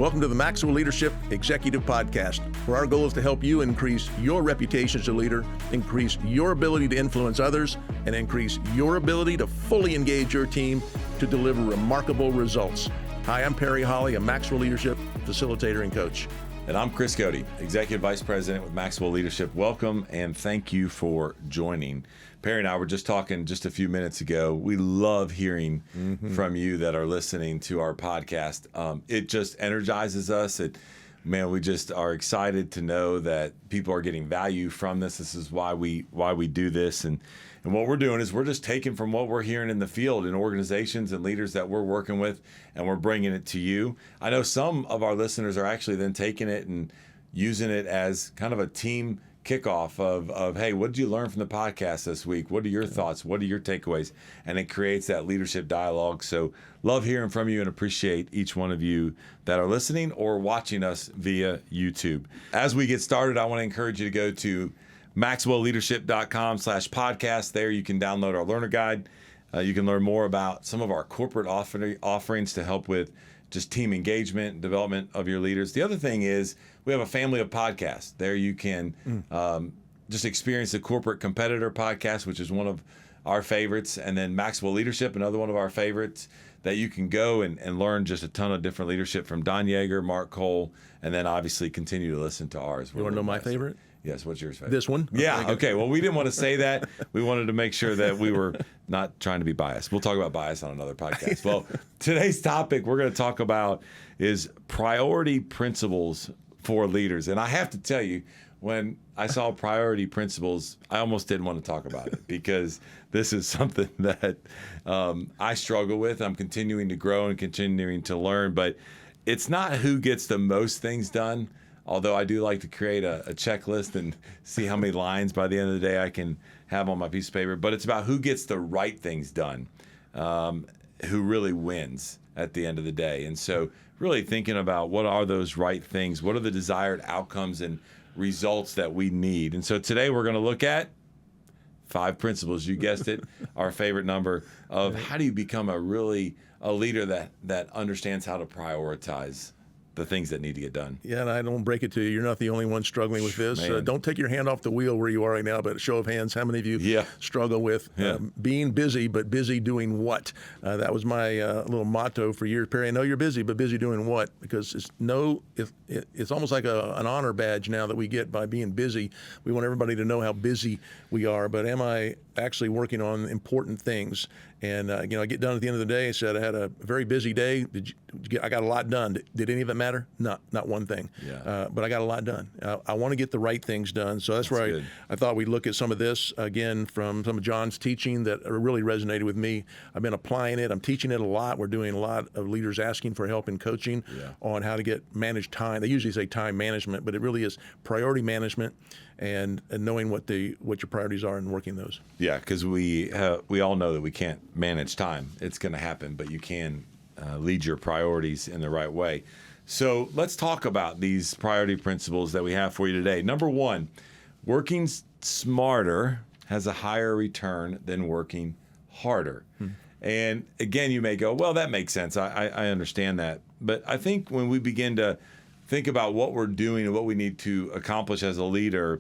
Welcome to the Maxwell Leadership Executive Podcast, where our goal is to help you increase your reputation as a leader, increase your ability to influence others, and increase your ability to fully engage your team to deliver remarkable results. Hi, I'm Perry Holly, a Maxwell Leadership facilitator and coach. And I'm Chris Cody, Executive Vice President with Maxwell Leadership. Welcome and thank you for joining. Perry and I were just talking just a few minutes ago. We love hearing from you that are listening to our podcast. It just energizes us. We just are excited to know that people are getting value from this. This is why we do this. And what we're doing is we're just taking from what we're hearing in the field in organizations and leaders that we're working with, and we're bringing it to you. I know some of our listeners are actually then taking it and using it as kind of a team kickoff of hey, what did you learn from the podcast this week? What are your thoughts? What are your takeaways? And it creates that leadership dialogue. So love hearing from you and appreciate each one of you that are listening or watching us via YouTube. As we get started, I want to encourage you to go to maxwellleadership.com/podcast. There you can download our learner guide. You can learn more about some of our corporate offerings to help with just team engagement and development of your leaders. The other thing is we have a family of podcasts. There you can just experience the Corporate Competitor podcast, which is one of our favorites, and then Maxwell Leadership, another one of our favorites, that you can go and learn just a ton of different leadership from Don Yeager, Mark Cole, and then obviously continue to listen to ours. You want to know my favorite? Yes, what's yours favorite? This one? Yeah, okay. Well, we didn't want to say that. We wanted to make sure that we were not trying to be biased. We'll talk about bias on another podcast. Well, today's topic we're going to talk about is priority principles for leaders. And I have to tell you, when I saw priority principles, I almost didn't want to talk about it because this is something that I struggle with. I'm continuing to grow and continuing to learn, but it's not who gets the most things done. Although I do like to create a checklist and see how many lines by the end of the day I can have on my piece of paper. But it's about who gets the right things done, who really wins at the end of the day. And so really thinking about what are those right things? What are the desired outcomes and results that we need? And so today we're going to look at 5 principles. You guessed it, our favorite number of how do you become a leader that understands how to prioritize the things that need to get done. Yeah, and I don't break it to you. You're not the only one struggling with this. Don't take your hand off the wheel where you are right now, but show of hands, how many of you struggle with being busy, but busy doing what? That was my little motto for years. Perry, I know you're busy, but busy doing what? Because it's almost like an honor badge now that we get by being busy. We want everybody to know how busy we are, but am I actually working on important things? And I get done at the end of the day. I said I had a very busy day. I got a lot done. Did any of it matter? Not one thing. But I got a lot done. I want to get the right things done. So that's where I thought we'd look at some of this again from some of John's teaching that really resonated with me. I've been applying it. I'm teaching it a lot. We're doing a lot of leaders asking for help in coaching on how to manage time. They usually say time management, but it really is priority management and knowing what your priorities are and working those. Yeah, because we all know that we can't manage time. It's going to happen, but you can lead your priorities in the right way. So let's talk about these priority principles that we have for you today. Number 1, working smarter has a higher return than working harder. And again, you may go, well, that makes sense. I understand that. But I think when we begin to think about what we're doing and what we need to accomplish as a leader,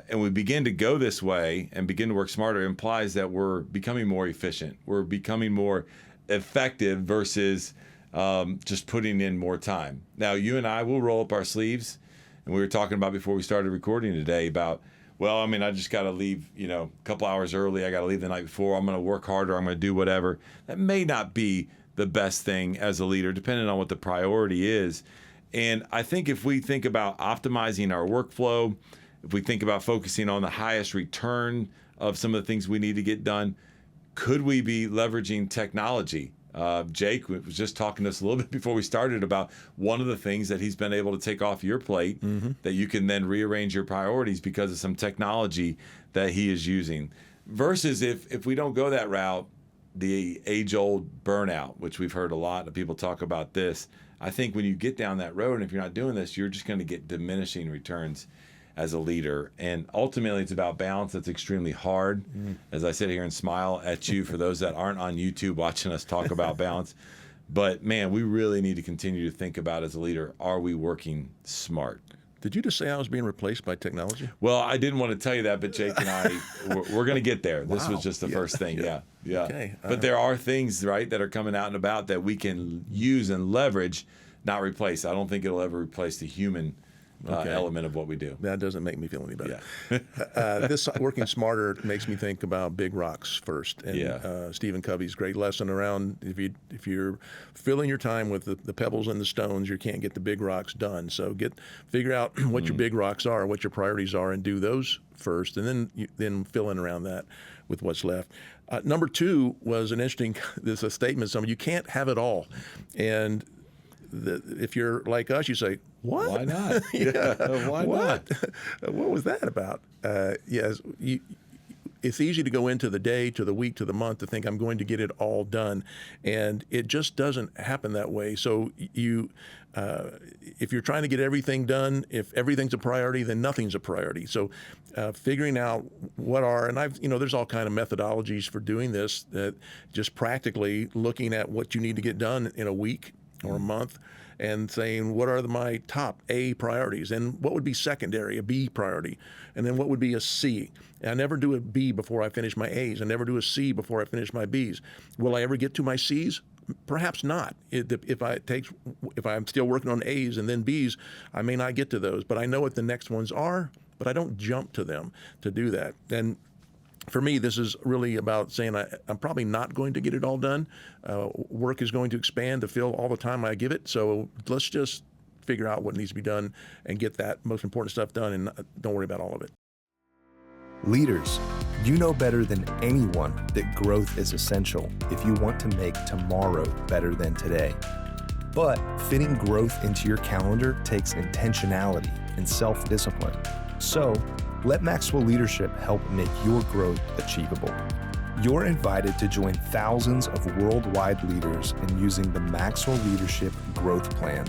and we begin to go this way and begin to work smarter, it implies that we're becoming more efficient. We're becoming more effective versus just putting in more time. Now, you and I will roll up our sleeves, and we were talking about before we started recording today about, I just got to leave, a couple hours early. I got to leave the night before. I'm going to work harder. I'm going to do whatever. That may not be the best thing as a leader, depending on what the priority is. And I think if we think about optimizing our workflow, if we think about focusing on the highest return of some of the things we need to get done, could we be leveraging technology? Jake was just talking to us a little bit before we started about one of the things that he's been able to take off your plate that you can then rearrange your priorities because of some technology that he is using. Versus if we don't go that route, the age-old burnout, which we've heard a lot of people talk about this. I think when you get down that road, and if you're not doing this, you're just going to get diminishing returns as a leader. And ultimately, it's about balance. That's extremely hard. As I sit here and smile at you for those that aren't on YouTube watching us talk about balance. But man, we really need to continue to think about, as a leader, are we working smart? Did you just say I was being replaced by technology? Well, I didn't want to tell you that, but Jake and I, we're going to get there. This Wow. was just the first thing. Yeah. Okay. But there are things, right, that are coming out and about that we can use and leverage, not replace. I don't think it'll ever replace the human element of what we do. That doesn't make me feel any better. Yeah. This working smarter makes me think about big rocks first. And Stephen Covey's great lesson around if you're filling your time with the pebbles and the stones, you can't get the big rocks done. So figure out what your big rocks are, what your priorities are, and do those first, and then fill in around that with what's left. Number 2 was an interesting. There's a statement. You can't have it all, and if you're like us, you say, what? Why not? Why what? not? What was that about? Yes, it's easy to go into the day, to the week, to the month to think I'm going to get it all done, and it just doesn't happen that way. So if you're trying to get everything done, if everything's a priority, then nothing's a priority. So figuring out what are, and there's all kind of methodologies for doing this, that just practically looking at what you need to get done in a week or a month, and saying, what are my top A priorities, and what would be secondary, a B priority, and then what would be a C. And I never do a B before I finish my A's. I never do a C before I finish my B's. Will I ever get to my C's? Perhaps not. If I'm still working on A's and then B's, I may not get to those. But I know what the next ones are, but I don't jump to them to do that. And for me, this is really about saying I'm probably not going to get it all done. Work is going to expand to fill all the time I give it. So let's just figure out what needs to be done and get that most important stuff done, and don't worry about all of it. Leaders, you know better than anyone that growth is essential if you want to make tomorrow better than today. But fitting growth into your calendar takes intentionality and self-discipline. So, let Maxwell Leadership help make your growth achievable. You're invited to join thousands of worldwide leaders in using the Maxwell Leadership Growth Plan.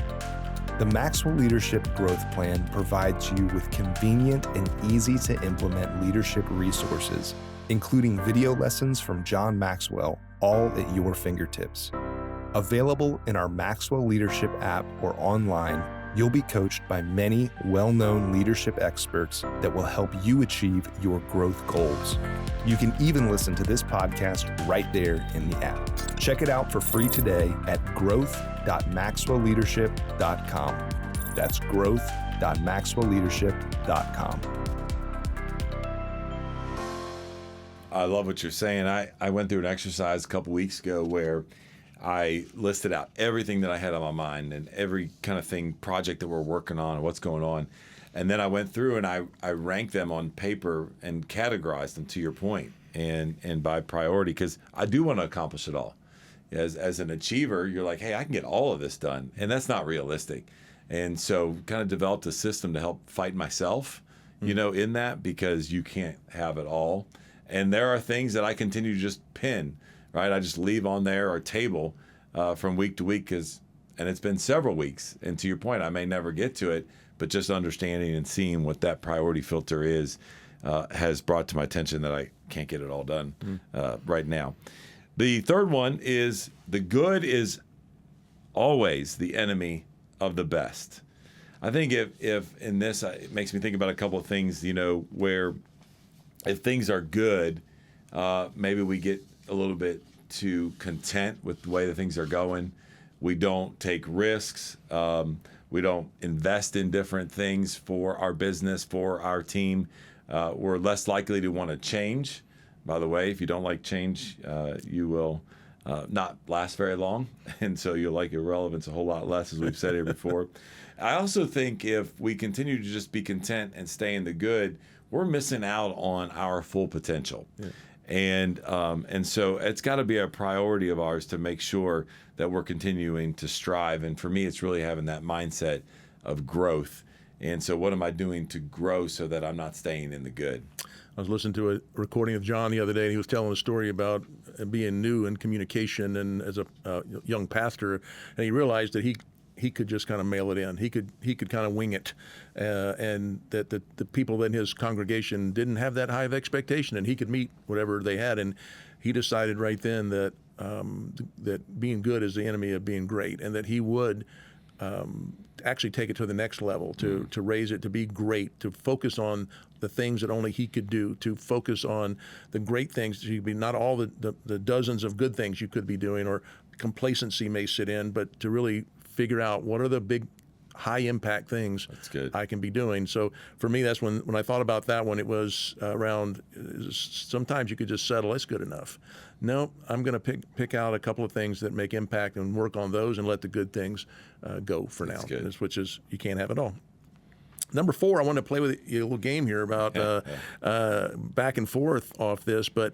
The Maxwell Leadership Growth Plan provides you with convenient and easy to implement leadership resources, including video lessons from John Maxwell, all at your fingertips. Available in our Maxwell Leadership app or online, you'll be coached by many well-known leadership experts that will help you achieve your growth goals. You can even listen to this podcast right there in the app. Check it out for free today at growth.maxwellleadership.com. That's growth.maxwellleadership.com. I love what you're saying. I went through an exercise a couple weeks ago where I listed out everything that I had on my mind and every kind of project that we're working on and what's going on. And then I went through and I ranked them on paper and categorized them, to your point, and by priority, because I do want to accomplish it all. As an achiever, you're like, hey, I can get all of this done. And that's not realistic. And so kind of developed a system to help fight myself, in that, because you can't have it all. And there are things that I continue to just pin. Right, I just leave on there or table from week to week, and it's been several weeks. And to your point, I may never get to it, but just understanding and seeing what that priority filter is has brought to my attention that I can't get it all done right now. The third one is the good is always the enemy of the best. I think if in this, it makes me think about a couple of things, where if things are good, maybe we get a little bit too content with the way that things are going. We don't take risks. We don't invest in different things for our business, for our team. We're less likely to want to change. By the way, if you don't like change, you will not last very long. And so you'll like irrelevance a whole lot less, as we've said here before. I also think if we continue to just be content and stay in the good, we're missing out on our full potential. Yeah. And so it's got to be a priority of ours to make sure that we're continuing to strive. And for me, it's really having that mindset of growth. And so what am I doing to grow so that I'm not staying in the good? I was listening to a recording of John the other day, and he was telling a story about being new in communication and as a young pastor, and he realized that he could just kind of mail it in. He could kind of wing it, and that the people in his congregation didn't have that high of expectation, and he could meet whatever they had. And he decided right then that that being good is the enemy of being great, and that he would actually take it to the next level, to raise it, to be great, to focus on the things that only he could do, to focus on the great things. You be not all the dozens of good things you could be doing, or complacency may sit in, but to really figure out what are the big high impact things I can be doing. So for me, that's when I thought about that one, it was around, sometimes you could just settle, it's good enough. No, I'm going to pick out a couple of things that make impact and work on those, and let the good things go for now, which is you can't have it all. Number 4, I want to play with you a little game here about back and forth off this, but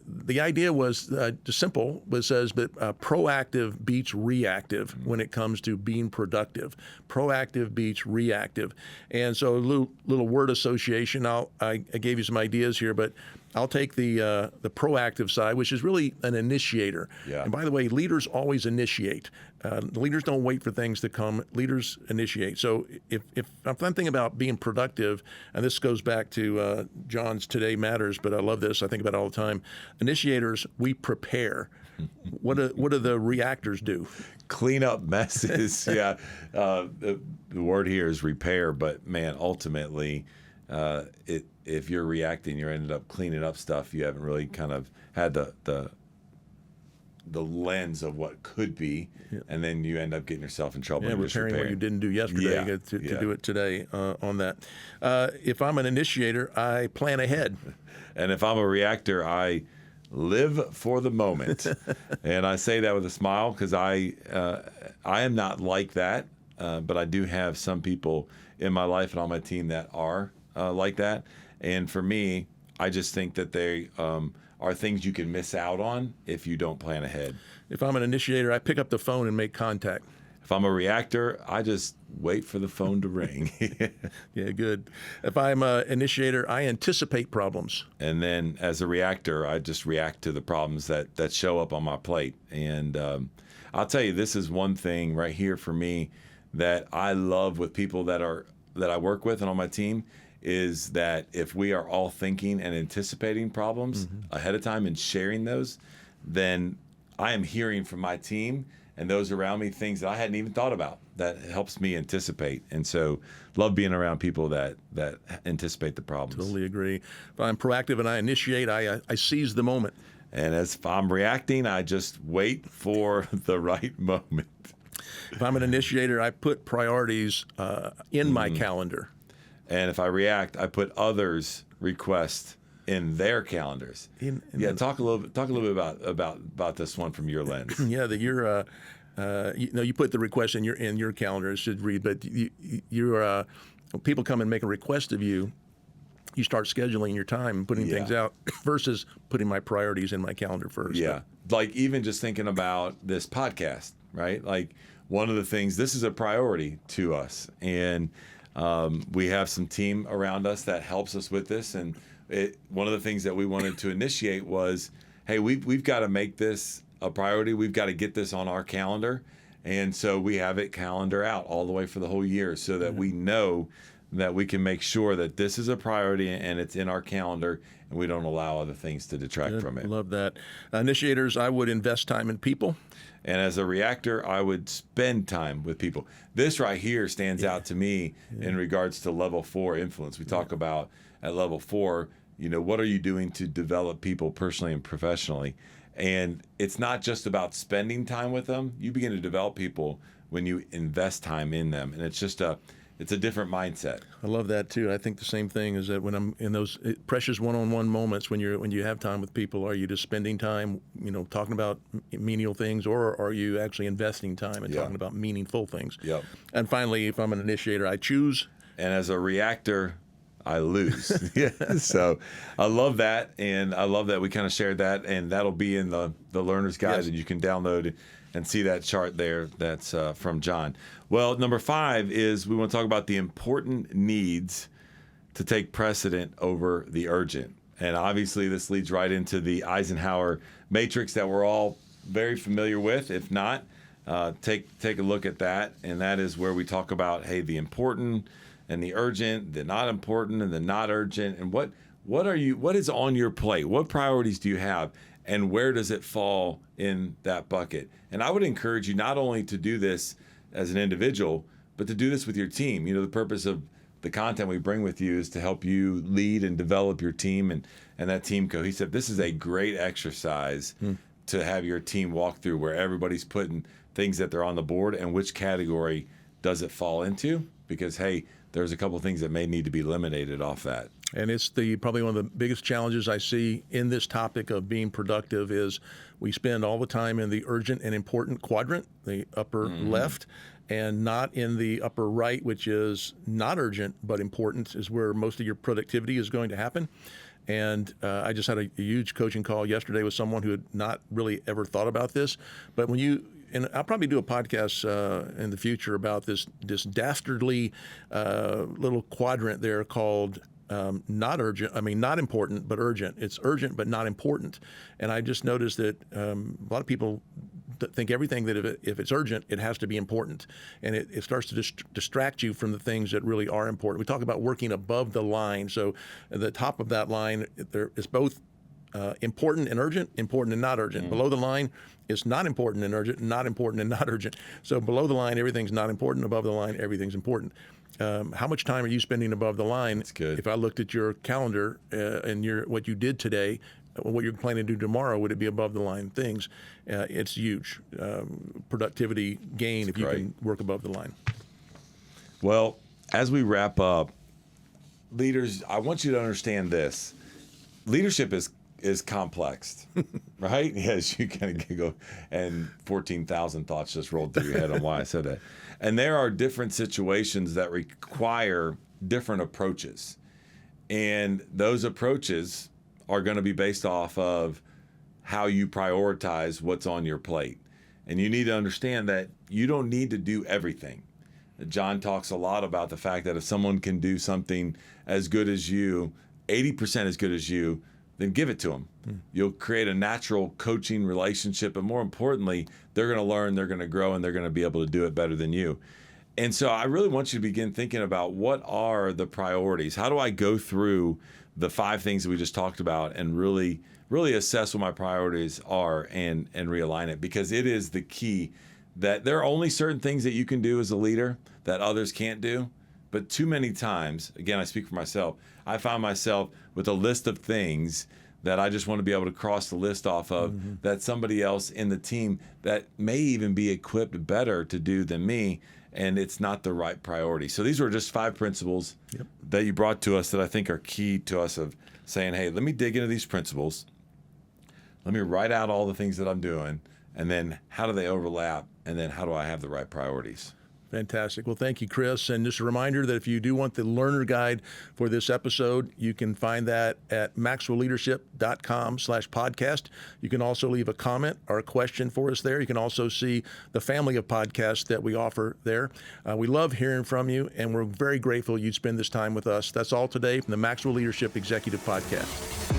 the idea was just simple. It says that proactive beats reactive when it comes to being productive. Proactive beats reactive. And so a little word association. I gave you some ideas here, but I'll take the proactive side, which is really an initiator. Yeah. And by the way, leaders always initiate. Leaders don't wait for things to come. Leaders initiate. So if I'm thinking about being productive, and this goes back to John's Today Matters, but I love this. I think about it all the time. Initiators, we prepare. What do the reactors do? Clean up messes. Yeah. The word here is repair, but man, ultimately, if you're reacting, you're ended up cleaning up stuff. You haven't really kind of had the lens of what could be, and then you end up getting yourself in trouble. Yeah, repairing what you didn't do yesterday to do it today on that. If I'm an initiator, I plan ahead. And if I'm a reactor, I live for the moment. And I say that with a smile, because I am not like that, but I do have some people in my life and on my team that are like that. And for me, I just think that they are things you can miss out on if you don't plan ahead. If I'm an initiator, I pick up the phone and make contact. If I'm a reactor, I just wait for the phone to ring. Yeah, good. If I'm an initiator, I anticipate problems. And then as a reactor, I just react to the problems that show up on my plate. And I'll tell you, this is one thing right here for me that I love with people that I work with and on my team, is that if we are all thinking and anticipating problems ahead of time and sharing those, then I am hearing from my team and those around me things that I hadn't even thought about. That helps me anticipate. And so love being around people that anticipate the problems. Totally agree. If I'm proactive and I initiate, I seize the moment. And as if I'm reacting, I just wait for the right moment. If I'm an initiator, I put priorities in my calendar. And if I react, I put others' requests in their calendars. Talk a little bit about this one from your lens. Yeah, that you're you put the request in your calendar. It should read, but you're people come and make a request of you. You start scheduling your time and putting things out versus putting my priorities in my calendar first. Yeah, like even just thinking about this podcast, right? Like one of the things, this is a priority to us, and we have some team around us that helps us with this. And one of the things that we wanted to initiate was, hey, we've got to make this a priority. We've got to get this on our calendar. And so we have it calendar out all the way for the whole year, so that we know that we can make sure that this is a priority and it's in our calendar, and we don't allow other things to detract from it. I love that. Initiators, I would invest time in people. And as a reactor, I would spend time with people. This right here stands out to me in regards to level 4 influence. We talk about at level 4, what are you doing to develop people personally and professionally? And it's not just about spending time with them. You begin to develop people when you invest time in them. And it's just it's a different mindset. I love that too. I think the same thing is that when I'm in those precious one-on-one moments, when you have time with people, are you just spending time, talking about menial things, or are you actually investing time and talking about meaningful things? Yep. And finally, if I'm an initiator, I choose. And as a reactor, I lose. So I love that, and I love that we kind of shared that, and that'll be in the learner's guide that you can download and see that chart there. That's from John. Well, number 5 is we want to talk about the important needs to take precedent over the urgent. And obviously this leads right into the Eisenhower matrix that we're all very familiar with. If not, take a look at that. And that is where we talk about, hey, the important and the urgent, the not important and the not urgent, and what is on your plate? What priorities do you have? and where does it fall in that bucket? And I would encourage you not only to do this as an individual, but to do this with your team. The purpose of the content we bring with you is to help you lead and develop your team and that team cohesive. This is a great exercise to have your team walk through, where everybody's putting things that they're on the board and which category does it fall into, because, hey, there's a couple of things that may need to be eliminated off that. And it's probably one of the biggest challenges I see in this topic of being productive is we spend all the time in the urgent and important quadrant, the upper left, and not in the upper right, which is not urgent but important, is where most of your productivity is going to happen. And I just had a huge coaching call yesterday with someone who had not really ever thought about this. But and I'll probably do a podcast in the future about this dastardly little quadrant there called not important, but urgent. It's urgent, but not important. And I just noticed that a lot of people think everything that if it's urgent, it has to be important. And it starts to distract you from the things that really are important. We talk about working above the line. So at the top of that line, there is both important and urgent, important and not urgent. Below the line is not important and urgent, not important and not urgent. So below the line, everything's not important. Above the line, everything's important. How much time are you spending above the line? That's good. If I looked at your calendar and what you did today, what you're planning to do tomorrow, would it be above the line things? It's huge productivity gain if you can work above the line. Well, as we wrap up, leaders, I want you to understand this. Leadership is complex, right? Yes, you kind of giggle, and 14,000 thoughts just rolled through your head on why I said that. And there are different situations that require different approaches. And those approaches are going to be based off of how you prioritize what's on your plate. And you need to understand that you don't need to do everything. John talks a lot about the fact that if someone can do something as good as you, 80% as good as you, then give it to them. You'll create a natural coaching relationship, but more importantly, they're going to learn, they're going to grow, and they're going to be able to do it better than you. And so I really want you to begin thinking about, what are the priorities? How do I go through the 5 things that we just talked about and really assess what my priorities are and realign it? Because it is the key that there are only certain things that you can do as a leader that others can't do. But too many times, again, I speak for myself, I find myself with a list of things that I just want to be able to cross the list off of that somebody else in the team that may even be equipped better to do than me, and it's not the right priority. So these were just 5 principles that you brought to us that I think are key to us of saying, hey, let me dig into these principles. Let me write out all the things that I'm doing, and then how do they overlap, and then how do I have the right priorities? Fantastic. Well, thank you, Chris. And just a reminder that if you do want the learner guide for this episode, you can find that at maxwellleadership.com/podcast. You can also leave a comment or a question for us there. You can also see the family of podcasts that we offer there. We love hearing from you, and we're very grateful you'd spend this time with us. That's all today from the Maxwell Leadership Executive Podcast.